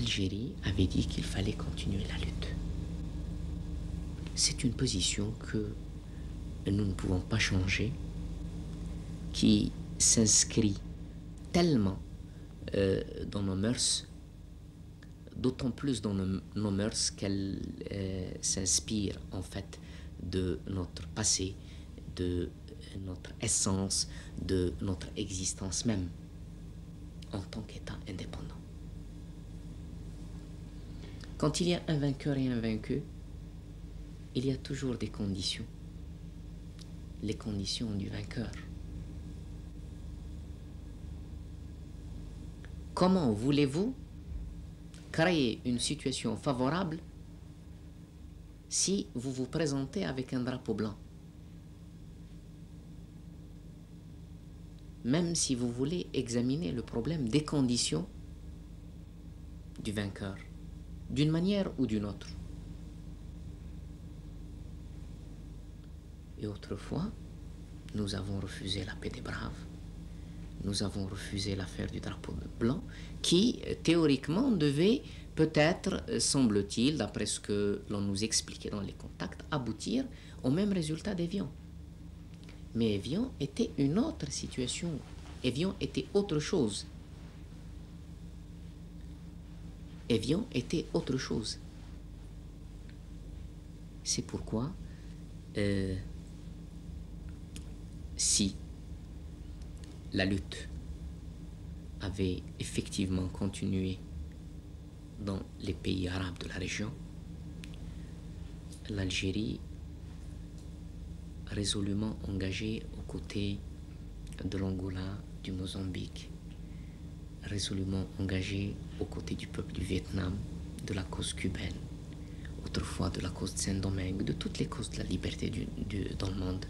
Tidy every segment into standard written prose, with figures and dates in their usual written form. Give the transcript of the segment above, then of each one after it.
l'Algérie avait dit qu'il fallait continuer la lutte. C'est une position que nous ne pouvons pas changer, qui s'inscrit tellement dans nos mœurs, d'autant plus dans nos mœurs qu'elle s'inspire en fait de notre passé, de notre essence, de notre existence même en tant qu'État indépendant. Quand il y a un vainqueur et un vaincu, il y a toujours des conditions. Les conditions du vainqueur. Comment voulez-vous créer une situation favorable si vous vous présentez avec un drapeau blanc? Même si vous voulez examiner le problème des conditions du vainqueur, d'une manière ou d'une autre. Et autrefois, nous avons refusé la paix des braves. Nous avons refusé l'affaire du drapeau blanc qui, théoriquement, devait peut-être, semble-t-il, d'après ce que l'on nous expliquait dans les contacts, aboutir au même résultat d'Évian. Mais Évian était une autre situation. Évian était autre chose. Évian était autre chose. C'est pourquoi, si la lutte avait effectivement continué dans les pays arabes de la région, l'Algérie résolument engagée aux côtés de l'Angola, du Mozambique, résolument engagée aux côtés du peuple du Vietnam, de la cause cubaine, autrefois de la cause de Saint-Domingue, de toutes les causes de la liberté dans le monde,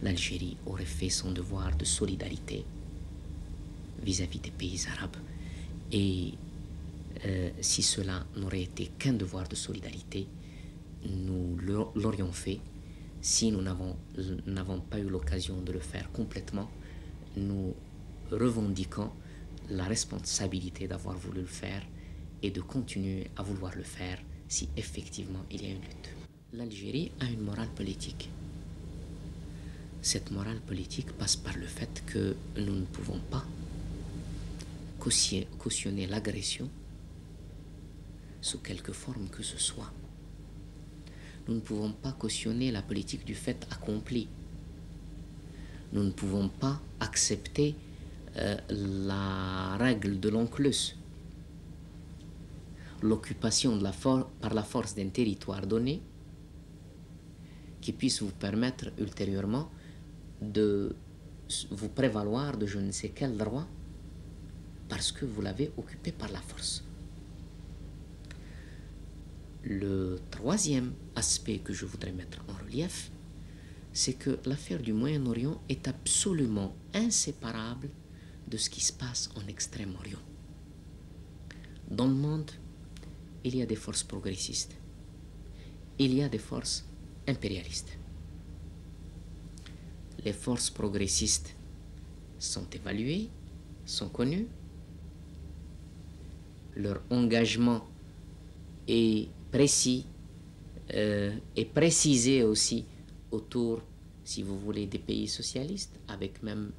l'Algérie aurait fait son devoir de solidarité vis-à-vis des pays arabes. Et si cela n'aurait été qu'un devoir de solidarité, nous l'aurions fait. Si nous n'avons pas eu l'occasion de le faire complètement, nous revendiquons la responsabilité d'avoir voulu le faire et de continuer à vouloir le faire si effectivement il y a une lutte. L'Algérie a une morale politique. Cette morale politique passe par le fait que nous ne pouvons pas cautionner l'agression sous quelque forme que ce soit. Nous ne pouvons pas cautionner la politique du fait accompli. Nous ne pouvons pas accepter la règle de l'ONCLUS, l'occupation par la force d'un territoire donné qui puisse vous permettre ultérieurement de vous prévaloir de je ne sais quel droit parce que vous l'avez occupé par la force. Le troisième aspect que je voudrais mettre en relief, c'est que l'affaire du Moyen-Orient est absolument inséparable de ce qui se passe en Extrême-Orient. Dans le monde, il y a des forces progressistes, il y a des forces impérialistes. Les forces progressistes sont évaluées, sont connues, leur engagement est précis et précisé aussi autour, si vous voulez, des pays socialistes, avec même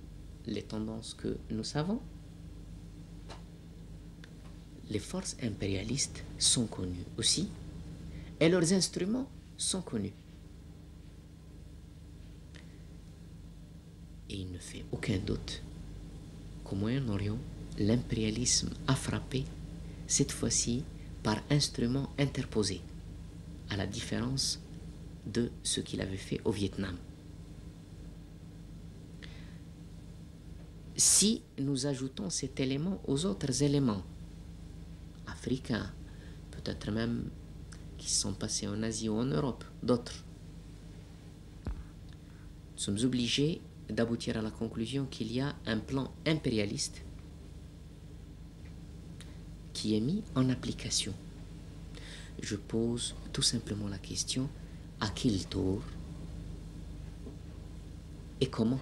les tendances que nous savons. Les forces impérialistes sont connues aussi, et leurs instruments sont connus. Et il ne fait aucun doute qu'au Moyen-Orient, l'impérialisme a frappé, cette fois-ci, par instruments interposés, à la différence de ce qu'il avait fait au Vietnam. Si nous ajoutons cet élément aux autres éléments africains, peut-être même qui sont passés en Asie ou en Europe, d'autres, nous sommes obligés d'aboutir à la conclusion qu'il y a un plan impérialiste qui est mis en application. Je pose tout simplement la question, à quel tour et comment ?